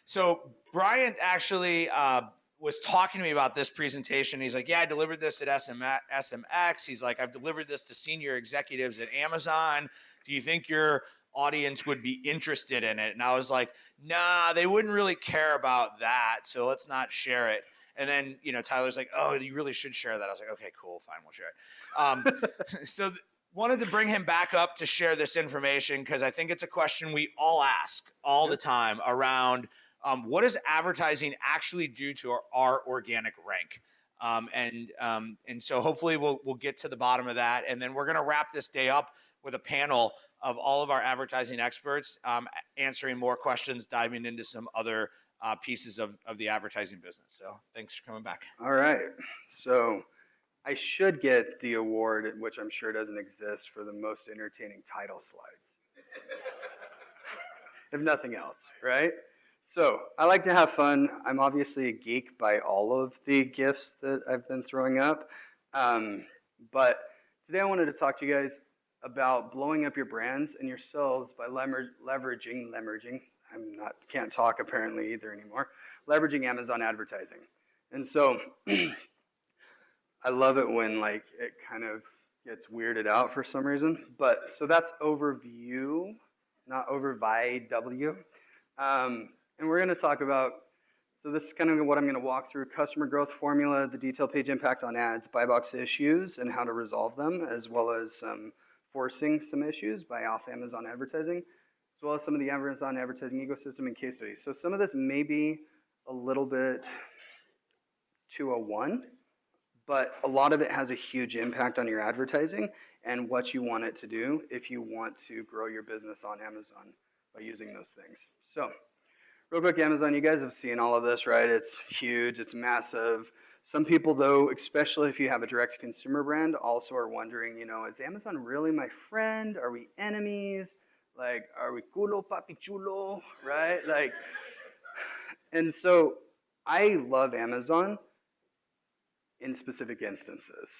So Bryant actually was talking to me about this presentation. He's like, yeah, I delivered this at SMX. He's like, I've delivered this to senior executives at Amazon. Do you think your audience would be interested in it? And I was like, nah, they wouldn't really care about that. So let's not share it. And then, Tyler's like, oh, you really should share that. I was like, okay, cool, fine, we'll share it. So wanted to bring him back up to share this information because I think it's a question we all ask all the time around what does advertising actually do to our organic rank? And so hopefully we'll get to the bottom of that, and then we're going to wrap this day up with a panel of all of our advertising experts answering more questions, diving into some other pieces of the advertising business. So thanks for coming back. All right. So I should get the award, which I'm sure doesn't exist, for the most entertaining title slides. If nothing else, right? So I like to have fun. I'm obviously a geek by all of the gifts that I've been throwing up. But today I wanted to talk to you guys about blowing up your brands and yourselves by leveraging, can't talk apparently either anymore, leveraging Amazon advertising. And so I love it when like it kind of gets weirded out for some reason. But so that's overview, not overview. And we're going to talk about, so this is kind of what I'm going to walk through: customer growth formula, the detailed page impact on ads, buy box issues, and how to resolve them, as well as forcing some issues by off Amazon advertising, as well as some of the Amazon advertising ecosystem and case studies. So some of this may be a little bit 201, but a lot of it has a huge impact on your advertising and what you want it to do if you want to grow your business on Amazon by using those things. So real quick, Amazon, you guys have seen all of this, right? It's huge, it's massive. Some people, though, especially if you have a direct-to-consumer brand, also are wondering, is Amazon really my friend? Are we enemies? Like, are we culo, papi chulo, right? And so I love Amazon in specific instances,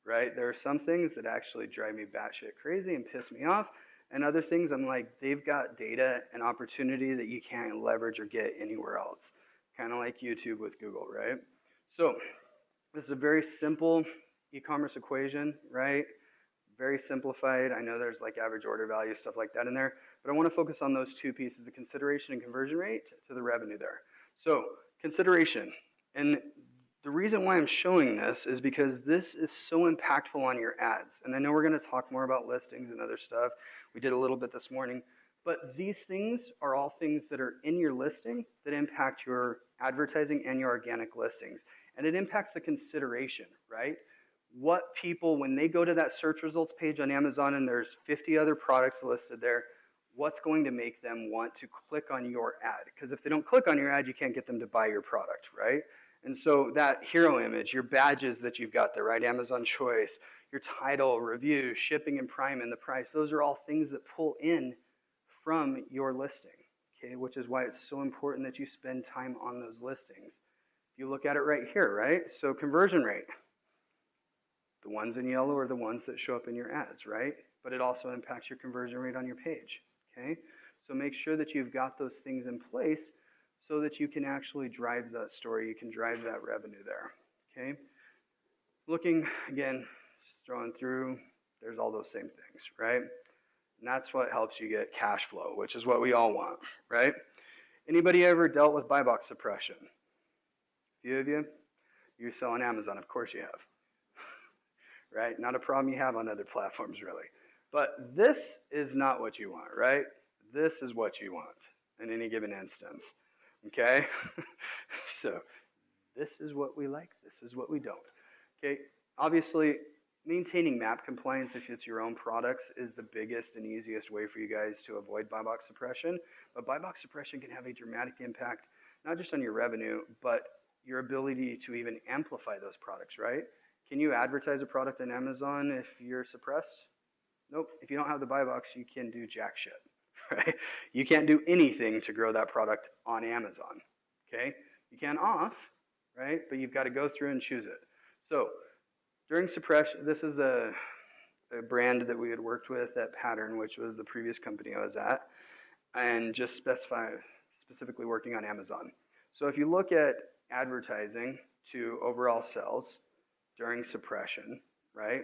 right? There are some things that actually drive me batshit crazy and piss me off, and other things I'm like, they've got data and opportunity that you can't leverage or get anywhere else. Kind of like YouTube with Google, right? So this is a very simple e-commerce equation, right? Very simplified. I know there's like average order value, stuff like that in there, but I want to focus on those two pieces, the consideration and conversion rate to the revenue there. So consideration, and the reason why I'm showing this is because this is so impactful on your ads. And I know we're going to talk more about listings and other stuff. We did a little bit this morning. But these things are all things that are in your listing that impact your advertising and your organic listings. And it impacts the consideration, right? What people, when they go to that search results page on Amazon and there's 50 other products listed there, what's going to make them want to click on your ad? Because if they don't click on your ad, you can't get them to buy your product, right? And so that hero image, your badges that you've got there, right? Amazon Choice, your title, review, shipping and Prime, and the price, those are all things that pull in from your listing, okay? Which is why it's so important that you spend time on those listings. If you look at it right here, right? So conversion rate, the ones in yellow are the ones that show up in your ads, right? But it also impacts your conversion rate on your page, okay? So make sure that you've got those things in place so that you can actually drive that story, you can drive that revenue there, okay? Looking, again, just throwing through, there's all those same things, right? And that's what helps you get cash flow, which is what we all want, right? Anybody ever dealt with buy box suppression? A few of you? You sell on Amazon, of course you have, right? Not a problem you have on other platforms, really. But this is not what you want, right? This is what you want in any given instance. Okay, so this is what we like, this is what we don't. Okay, obviously maintaining MAP compliance if it's your own products is the biggest and easiest way for you guys to avoid buy box suppression. But buy box suppression can have a dramatic impact, not just on your revenue, but your ability to even amplify those products, right? Can you advertise a product on Amazon if you're suppressed? Nope. If you don't have the buy box, you can do jack shit. Right? You can't do anything to grow that product on Amazon, okay? You can off, right? But you've got to go through and choose it. So during suppression, this is a brand that we had worked with at Pattern, which was the previous company I was at, and just specifically working on Amazon. So if you look at advertising to overall sales during suppression, right,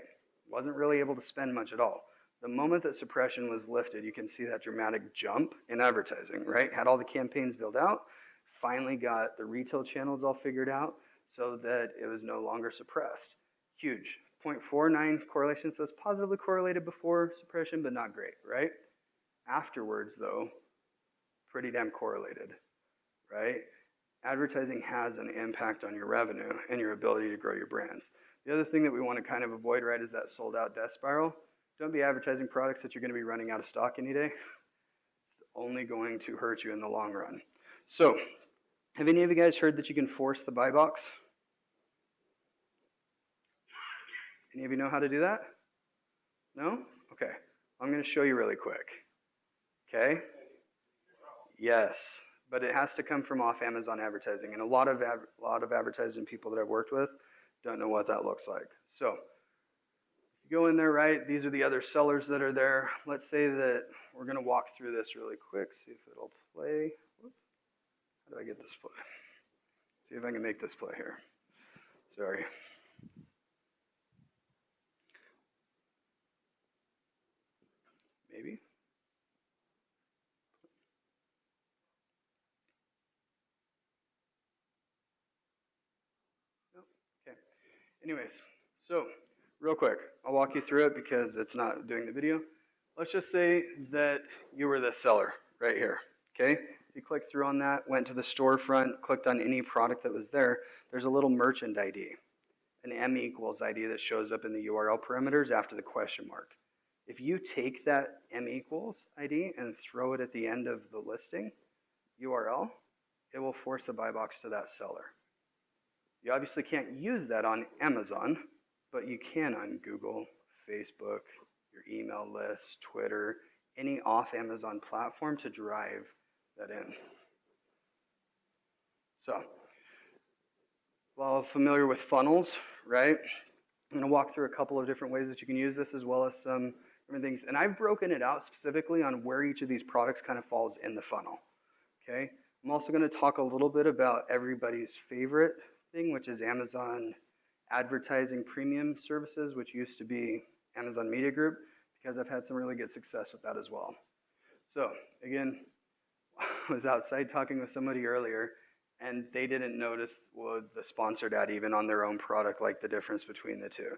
wasn't really able to spend much at all. The moment that suppression was lifted, you can see that dramatic jump in advertising, right? Had all the campaigns built out, finally got the retail channels all figured out so that it was no longer suppressed. Huge. 0.49 correlation, so it's positively correlated before suppression, but not great, right? Afterwards, though, pretty damn correlated, right? Advertising has an impact on your revenue and your ability to grow your brands. The other thing that we want to kind of avoid, right, is that sold out death spiral. Don't be advertising products that you're going to be running out of stock any day. It's only going to hurt you in the long run. So, have any of you guys heard that you can force the buy box? Any of you know how to do that? No? Okay. I'm going to show you really quick. Okay? Yes. But it has to come from off Amazon advertising. And a lot of advertising people that I've worked with don't know what that looks like. So, you go in there, right? These are the other sellers that are there. Let's say that we're going to walk through this really quick, see if it'll play. Whoops. How do I get this play? See if I can make this play here. Sorry. Maybe. Nope. Okay. Anyways, so real quick, I'll walk you through it because it's not doing the video. Let's just say that you were the seller right here. Okay. If you click through on that, went to the storefront, clicked on any product that was there, there's a little merchant ID, an M equals ID that shows up in the URL parameters after the question mark. If you take that M equals ID and throw it at the end of the listing URL, it will force the buy box to that seller. You obviously can't use that on Amazon, but you can on Google, Facebook, your email list, Twitter, any off Amazon platform to drive that in. So, while familiar with funnels, right? I'm going to walk through a couple of different ways that you can use this as well as some different things. And I've broken it out specifically on where each of these products kind of falls in the funnel. Okay? I'm also going to talk a little bit about everybody's favorite thing, which is Amazon advertising premium services, which used to be Amazon Media Group, because I've had some really good success with that as well. So again, I was outside talking with somebody earlier, and they didn't notice the sponsored ad even on their own product, like the difference between the two.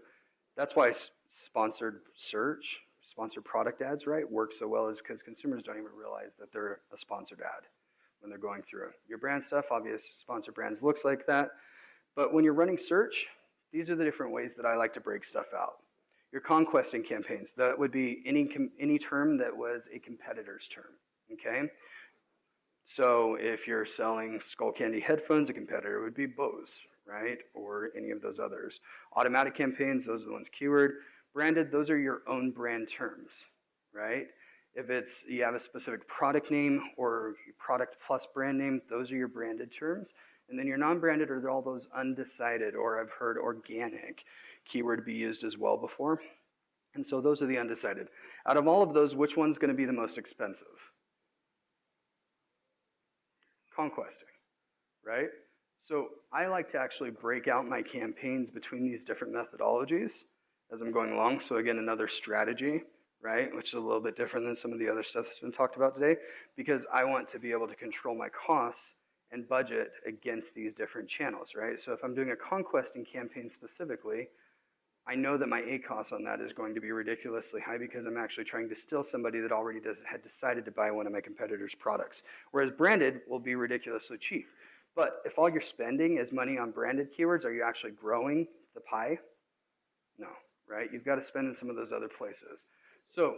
That's why sponsored search, sponsored product ads, right, work so well, is because consumers don't even realize that they're a sponsored ad when they're going through it. Your brand stuff, obviously, sponsored brands looks like that. But when you're running search, these are the different ways that I like to break stuff out. Your conquesting campaigns, that would be any term that was a competitor's term, okay? So if you're selling Skull Candy headphones, a competitor would be Bose, right? Or any of those others. Automatic campaigns, those are the ones keyword. Branded, those are your own brand terms, right? If it's you have a specific product name or product plus brand name, those are your branded terms. And then your non-branded are all those undecided, or I've heard organic keyword be used as well before. And so those are the undecided. Out of all of those, which one's going to be the most expensive? Conquesting, right? So I like to actually break out my campaigns between these different methodologies as I'm going along. So again, another strategy, right? Which is a little bit different than some of the other stuff that's been talked about today, because I want to be able to control my costs and budget against these different channels, right? So if I'm doing a conquesting campaign specifically, I know that my ACoS on that is going to be ridiculously high because I'm actually trying to steal somebody that already had decided to buy one of my competitors' products. Whereas branded will be ridiculously cheap. But if all you're spending is money on branded keywords, are you actually growing the pie? No, right? You've got to spend in some of those other places. So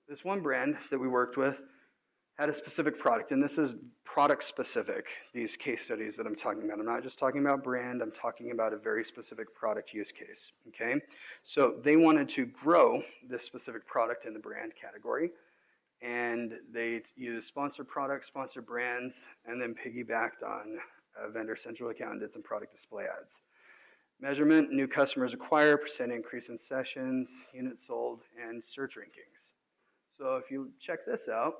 this one brand that we worked with had a specific product, and this is product specific, these case studies that I'm talking about. I'm not just talking about brand, I'm talking about a very specific product use case, okay? So they wanted to grow this specific product in the brand category, and they used sponsored products, sponsored brands, and then piggybacked on a vendor central account and did some product display ads. Measurement, new customers acquired, percent increase in sessions, units sold, and search rankings. So if you check this out,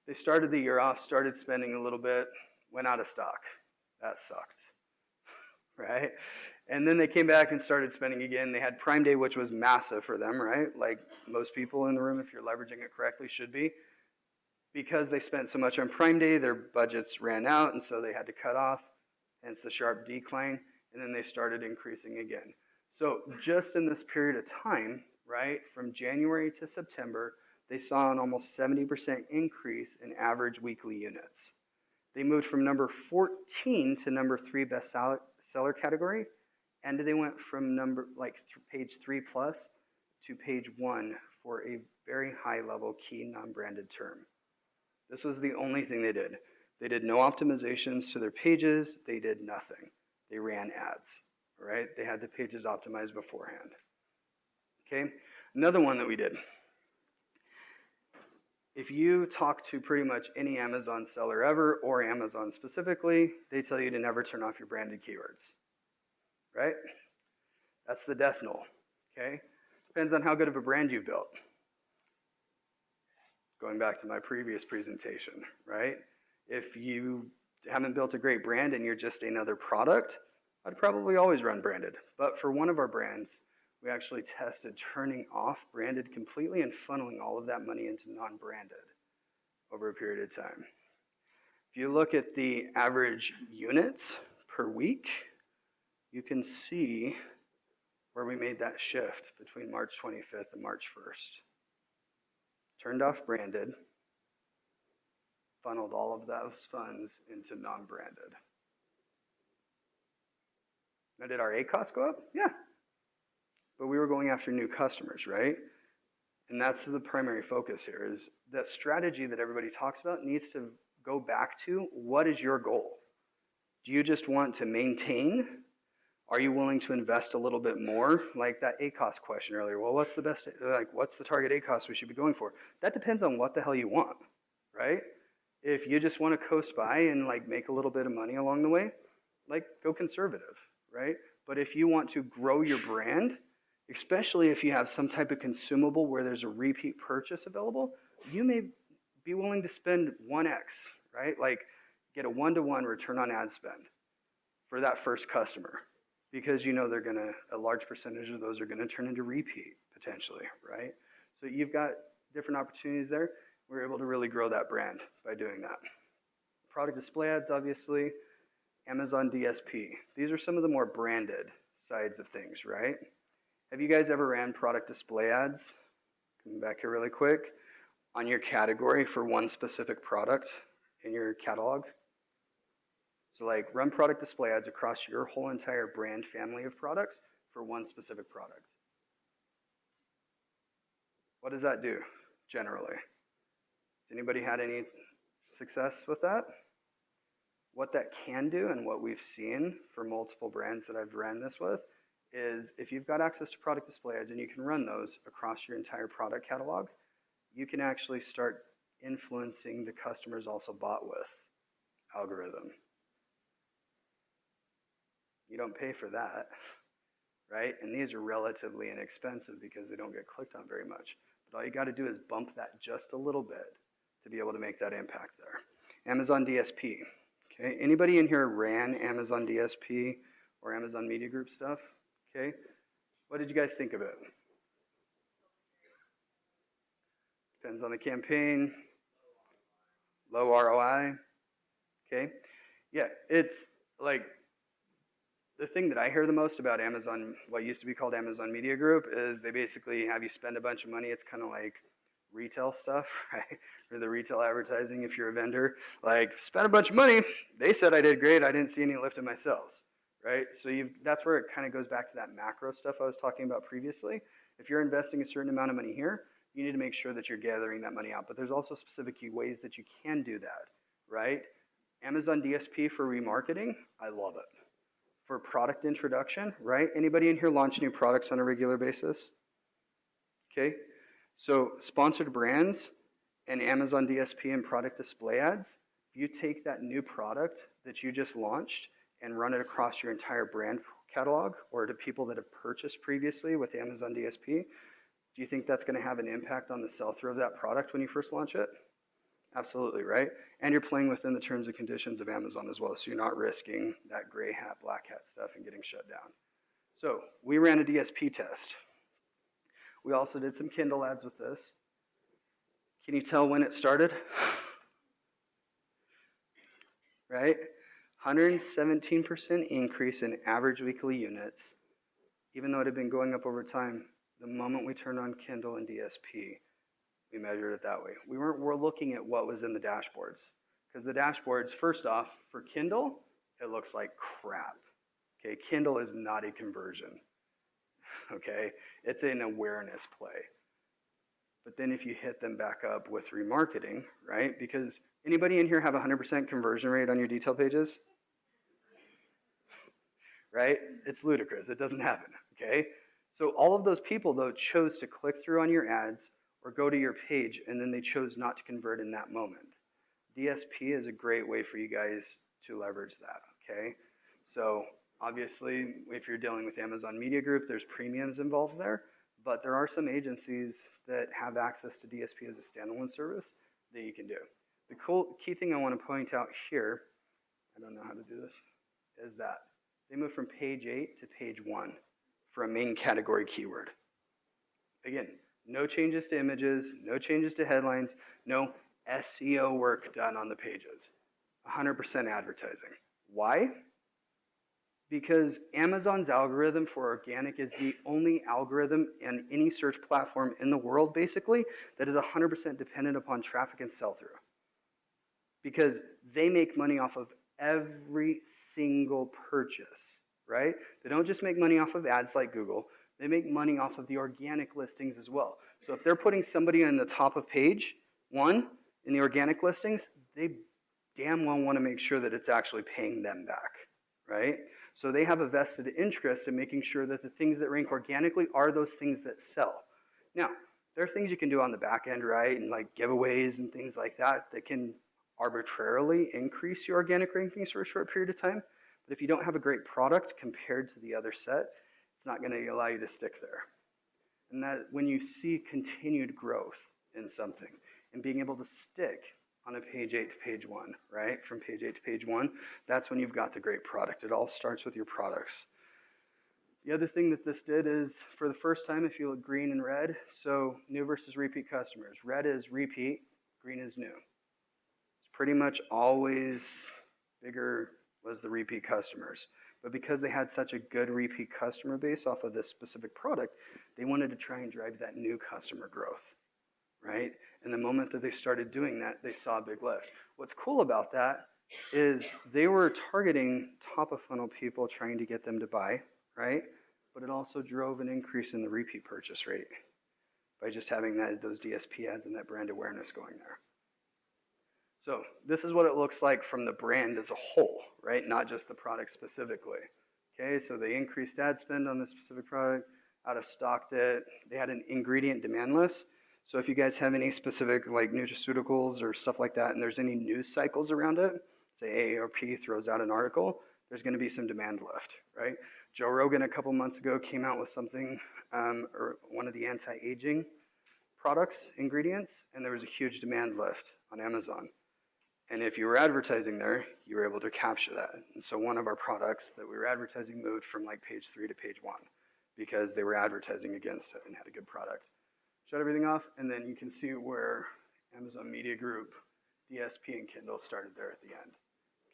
They started the year off, started spending a little bit, went out of stock. That sucked, right? And then they came back and started spending again. They had Prime Day, which was massive for them, right? Like most people in the room, if you're leveraging it correctly, should be. Because they spent so much on Prime Day, their budgets ran out, and so they had to cut off, hence the sharp decline, and then they started increasing again. So just in this period of time, right, from January to September, they saw an almost 70% increase in average weekly units. They moved from number 14 to number 3 best seller category, and they went from page 3 plus to page 1 for a very high level key non-branded term. This was the only thing they did. They did no optimizations to their pages. They did nothing. They ran ads, right? They had the pages optimized beforehand. Okay, another one that we did. If you talk to pretty much any Amazon seller ever, or Amazon specifically, they tell you to never turn off your branded keywords, right? That's the death knell, okay? Depends on how good of a brand you've built. Going back to my previous presentation, right? If you haven't built a great brand and you're just another product, I'd probably always run branded. But for one of our brands, we actually tested turning off branded completely and funneling all of that money into non-branded over a period of time. If you look at the average units per week, you can see where we made that shift between March 25th and March 1st. Turned off branded, funneled all of those funds into non-branded. Now, did our ACOS go up? Yeah. But we were going after new customers, right? And that's the primary focus here, is that strategy that everybody talks about needs to go back to, what is your goal? Do you just want to maintain? Are you willing to invest a little bit more? Like that ACOS question earlier. Well, what's the target ACOS we should be going for? That depends on what the hell you want, right? If you just want to coast by and make a little bit of money along the way, go conservative, right? But if you want to grow your brand, especially if you have some type of consumable where there's a repeat purchase available, you may be willing to spend 1x, right? Get a 1-to-1 return on ad spend for that first customer, because you know a large percentage of those are gonna turn into repeat potentially, right? So you've got different opportunities there. We're able to really grow that brand by doing that. Product display ads, obviously. Amazon DSP. These are some of the more branded sides of things, right? Have you guys ever ran product display ads? Come back here really quick. On your category for one specific product in your catalog? So run product display ads across your whole entire brand family of products for one specific product. What does that do generally? Has anybody had any success with that? What that can do, and what we've seen for multiple brands that I've ran this with, is if you've got access to product display ads and you can run those across your entire product catalog, you can actually start influencing the customers also bought with algorithm. You don't pay for that, right? And these are relatively inexpensive because they don't get clicked on very much. But all you got to do is bump that just a little bit to be able to make that impact there. Amazon DSP. Okay, anybody in here ran Amazon DSP or Amazon Media Group stuff? Okay, what did you guys think of it? Depends on the campaign. Low ROI. Okay, yeah, it's the thing that I hear the most about Amazon, what used to be called Amazon Media Group, is they basically have you spend a bunch of money. It's kind of like retail stuff, right? Or the retail advertising if you're a vendor. Spent a bunch of money. They said I did great. I didn't see any lift in my sales, right? So that's where it kind of goes back to that macro stuff I was talking about previously. If you're investing a certain amount of money here, you need to make sure that you're gathering that money out. But there's also specific ways that you can do that, right? Amazon DSP for remarketing, I love it. For product introduction, right? Anybody in here launch new products on a regular basis? Okay, so sponsored brands and Amazon DSP and product display ads, if you take that new product that you just launched and run it across your entire brand catalog or to people that have purchased previously with Amazon DSP, do you think that's going to have an impact on the sell-through of that product when you first launch it? Absolutely, right? And you're playing within the terms and conditions of Amazon as well, so you're not risking that gray hat, black hat stuff and getting shut down. So we ran a DSP test. We also did some Kindle ads with this. Can you tell when it started? Right? 117% increase in average weekly units, even though it had been going up over time. The moment we turned on Kindle and DSP, we measured it that way. We're looking at what was in the dashboards. Because the dashboards, first off, for Kindle, it looks like crap. Okay, Kindle is not a conversion. Okay, it's an awareness play. But then if you hit them back up with remarketing, right? Because anybody in here have 100% conversion rate on your detail pages? Right? It's ludicrous. It doesn't happen, okay? So all of those people, though, chose to click through on your ads or go to your page, and then they chose not to convert in that moment. DSP is a great way for you guys to leverage that, okay? So obviously, if you're dealing with Amazon Media Group, there's premiums involved there, but there are some agencies that have access to DSP as a standalone service that you can do. The key thing I want to point out here, I don't know how to do this, is that they move from page 8 to page 1 for a main category keyword. Again, no changes to images, no changes to headlines, no SEO work done on the pages. 100% advertising. Why? Because Amazon's algorithm for organic is the only algorithm in any search platform in the world, basically, that is 100% dependent upon traffic and sell-through. Because they make money off of every single purchase, right? They don't just make money off of ads like Google, they make money off of the organic listings as well. So if they're putting somebody on the top of page 1 in the organic listings, they damn well want to make sure that it's actually paying them back, right? So they have a vested interest in making sure that the things that rank organically are those things that sell. Now, there are things you can do on the back end, right? And like giveaways and things like that that can arbitrarily increase your organic rankings for a short period of time. But if you don't have a great product compared to the other set, it's not going to allow you to stick there. And that when you see continued growth in something and being able to stick on a page 8 to page 1, right? From page 8 to page 1, that's when you've got the great product. It all starts with your products. The other thing that this did is, for the first time, if you look green and red, so new versus repeat customers. Red is repeat, green is new. It's pretty much always bigger was the repeat customers. But because they had such a good repeat customer base off of this specific product, they wanted to try and drive that new customer growth, right? And the moment that they started doing that, they saw a big lift. What's cool about that is they were targeting top of funnel people, trying to get them to buy, right? But it also drove an increase in the repeat purchase rate by just having those DSP ads and that brand awareness going there. So this is what it looks like from the brand as a whole, right? Not just the product specifically. Okay, so they increased ad spend on this specific product, out of stocked it. They had an ingredient demand list. So if you guys have any specific like nutraceuticals or stuff like that, and there's any news cycles around it, say AARP throws out an article, there's going to be some demand lift, right? Joe Rogan a couple months ago came out with something, or one of the anti-aging products, ingredients, and there was a huge demand lift on Amazon. And if you were advertising there, you were able to capture that. And so one of our products that we were advertising moved from like page 3 to page 1 because they were advertising against it and had a good product. Shut everything off, and then you can see where Amazon Media Group, DSP, and Kindle started there at the end.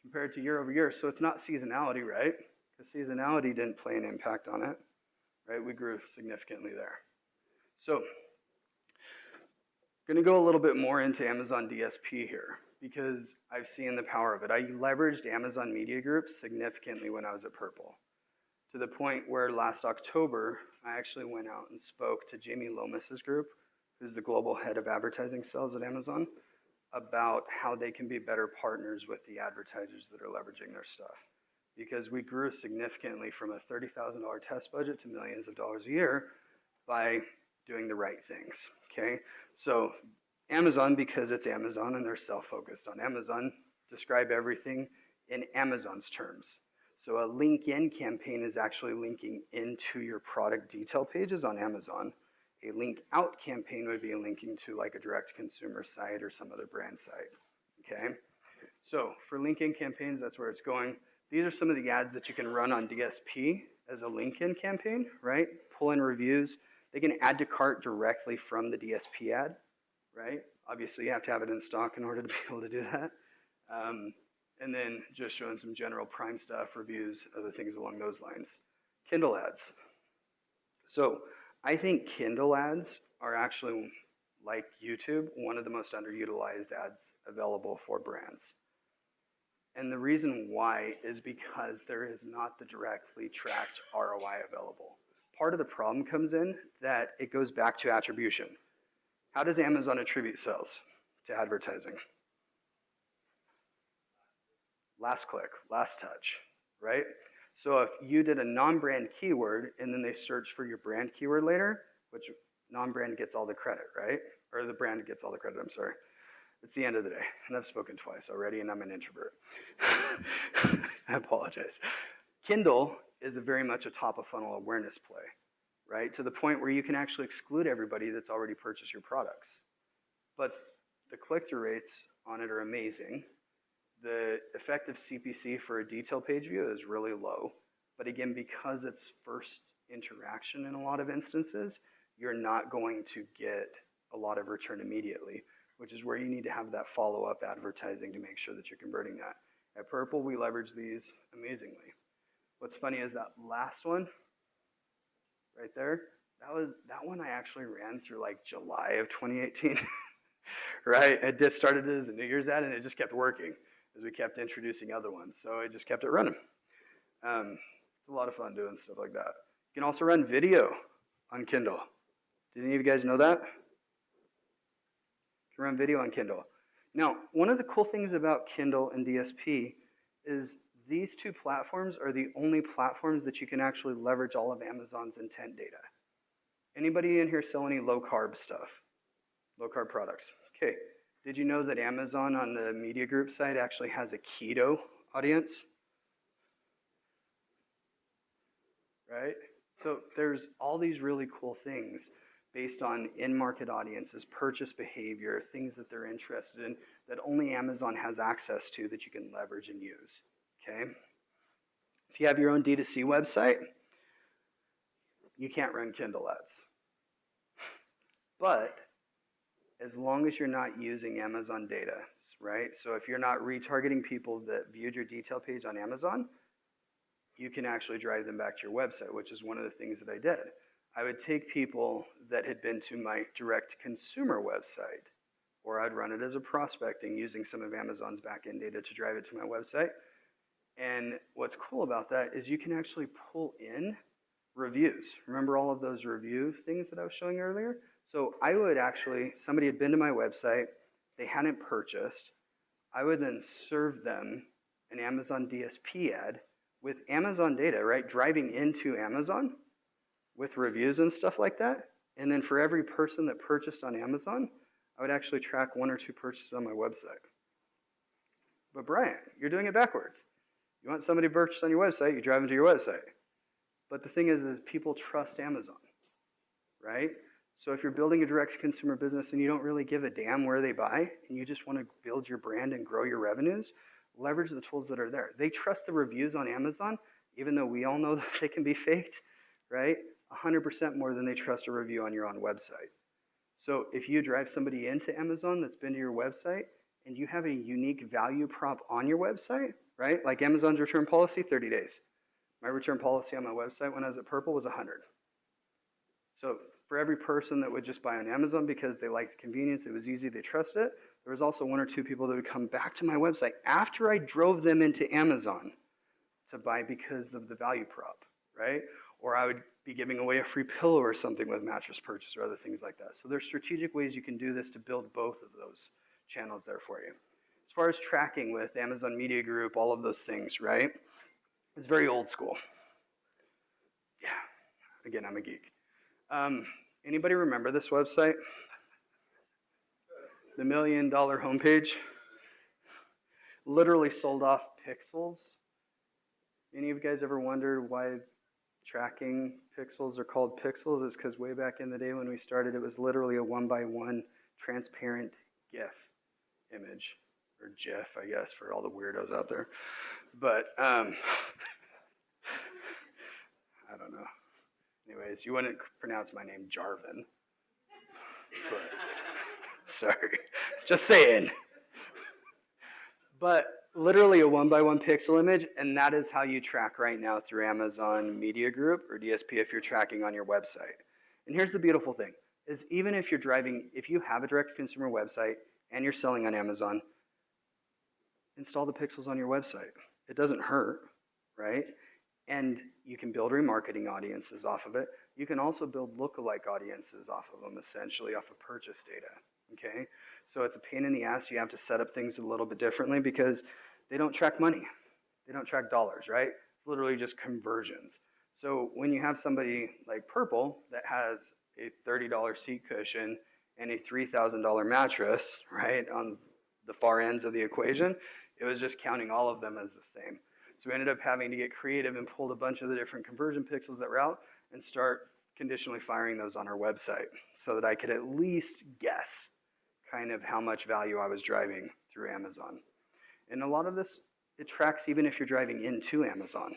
Compared to year over year, so it's not seasonality, right? Because seasonality didn't play an impact on it, right? We grew significantly there. So, going to go a little bit more into Amazon DSP here because I've seen the power of it. I leveraged Amazon Media Group significantly when I was at Purple, to the point where last October, I actually went out and spoke to Jamie Lomas's group, who's the global head of advertising sales at Amazon, about how they can be better partners with the advertisers that are leveraging their stuff. Because we grew significantly from a $30,000 test budget to millions of dollars a year by doing the right things, okay? So Amazon, because it's Amazon and they're self-focused on Amazon, describe everything in Amazon's terms. So a link in campaign is actually linking into your product detail pages on Amazon. A link out campaign would be linking to like a direct consumer site or some other brand site. Okay, so for link in campaigns, that's where it's going. These are some of the ads that you can run on DSP as a link in campaign, right? Pull in reviews. They can add to cart directly from the DSP ad, right? Obviously, you have to have it in stock in order to be able to do that. And then just showing some general Prime stuff, reviews, other things along those lines. Kindle ads. So I think Kindle ads are actually, like YouTube, one of the most underutilized ads available for brands. And the reason why is because there is not the directly tracked ROI available. Part of the problem comes in that it goes back to attribution. How does Amazon attribute sales to advertising? Last click, last touch, right? So if you did a non-brand keyword and then they search for your brand keyword later, which non-brand gets all the credit, right? Or the brand gets all the credit, I'm sorry. It's the end of the day, and I've spoken twice already, and I'm an introvert. I apologize. Kindle is very much a top-of-funnel awareness play, right? To the point where you can actually exclude everybody that's already purchased your products. But the click-through rates on it are amazing. The effective CPC for a detail page view is really low. But again, because it's first interaction in a lot of instances, you're not going to get a lot of return immediately, which is where you need to have that follow-up advertising to make sure that you're converting that. At Purple, we leverage these amazingly. What's funny is that last one, right there, that one I actually ran through like July of 2018, right? It just started as a New Year's ad, and it just kept working as we kept introducing other ones. So I just kept it running. It's a lot of fun doing stuff like that. You can also run video on Kindle. Did any of you guys know that? You can run video on Kindle. Now, one of the cool things about Kindle and DSP is these two platforms are the only platforms that you can actually leverage all of Amazon's intent data. Anybody in here sell any low-carb stuff? Low-carb products. Okay. Did you know that Amazon on the media group side actually has a keto audience? Right? So there's all these really cool things based on in-market audiences, purchase behavior, things that they're interested in that only Amazon has access to that you can leverage and use. Okay? If you have your own D2C website, you can't run Kindle ads. But as long as you're not using Amazon data, right? So if you're not retargeting people that viewed your detail page on Amazon, you can actually drive them back to your website, which is one of the things that I did. I would take people that had been to my direct consumer website, or I'd run it as a prospecting using some of Amazon's backend data to drive it to my website. And what's cool about that is you can actually pull in reviews. Remember all of those review things that I was showing earlier? So I would actually, somebody had been to my website, they hadn't purchased, I would then serve them an Amazon DSP ad with Amazon data, right? Driving into Amazon with reviews and stuff like that. And then for every person that purchased on Amazon, I would actually track 1 or 2 purchases on my website. But Bryant, you're doing it backwards. You want somebody to purchase on your website, you drive them to your website. But the thing is people trust Amazon, right? So if you're building a direct consumer business and you don't really give a damn where they buy and you just want to build your brand and grow your revenues, leverage the tools that are there. They trust the reviews on Amazon, even though we all know that they can be faked, right? 100% more than they trust a review on your own website. So if you drive somebody into Amazon that's been to your website and you have a unique value prop on your website, right? Like Amazon's return policy, 30 days. My return policy on my website when I was at Purple was 100. So for every person that would just buy on Amazon because they liked the convenience, it was easy, they trusted it, there was also 1 or 2 people that would come back to my website after I drove them into Amazon to buy because of the value prop, right? Or I would be giving away a free pillow or something with mattress purchase or other things like that. So there's strategic ways you can do this to build both of those channels there for you. As far as tracking with Amazon Media Group, all of those things, right? It's very old school. Yeah, again, I'm a geek. Anybody remember this website? The $1 million homepage? Literally sold off pixels. Any of you guys ever wondered why tracking pixels are called pixels is because way back in the day when we started, it was literally a 1x1 transparent GIF image, or GIF, I guess, for all the weirdos out there. But I don't know. Anyways, you wouldn't pronounce my name Jarvin. But, sorry, just saying. But literally a 1x1 pixel image, and that is how you track right now through Amazon Media Group or DSP if you're tracking on your website. And here's the beautiful thing, is even if you're driving, if you have a direct-to-consumer website and you're selling on Amazon, install the pixels on your website. It doesn't hurt, right? And you can build remarketing audiences off of it. You can also build lookalike audiences off of them, essentially off of purchase data, okay? So it's a pain in the ass. You have to set up things a little bit differently because they don't track money. They don't track dollars, right? It's literally just conversions. So when you have somebody like Purple that has a $30 seat cushion and a $3,000 mattress, right, on the far ends of the equation, it was just counting all of them as the same. So we ended up having to get creative and pulled a bunch of the different conversion pixels that were out and start conditionally firing those on our website so that I could at least guess kind of how much value I was driving through Amazon. And a lot of this, it tracks even if you're driving into Amazon,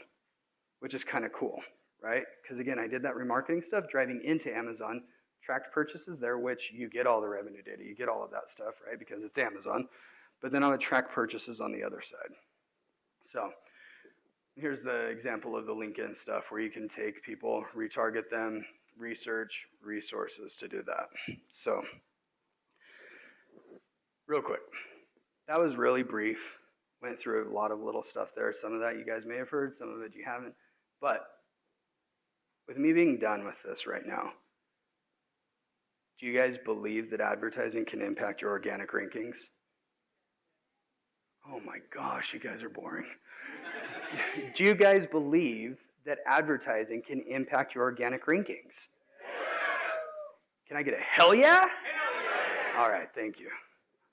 which is kind of cool, right? Because again, I did that remarketing stuff, driving into Amazon, tracked purchases there, which you get all the revenue data, you get all of that stuff, right? Because it's Amazon. But then I would track purchases on the other side. So here's the example of the LinkedIn stuff where you can take people, retarget them, research resources to do that. So real quick, that was really brief. Went through a lot of little stuff there. Some of that you guys may have heard, some of it you haven't. But with me being done with this right now, do you guys believe that advertising can impact your organic rankings? Oh my gosh, you guys are boring. Do you guys believe that advertising can impact your organic rankings? Can I get a hell yeah? All right, thank you.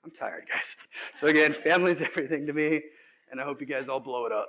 I'm tired, guys. So again, family's everything to me, and I hope you guys all blow it up.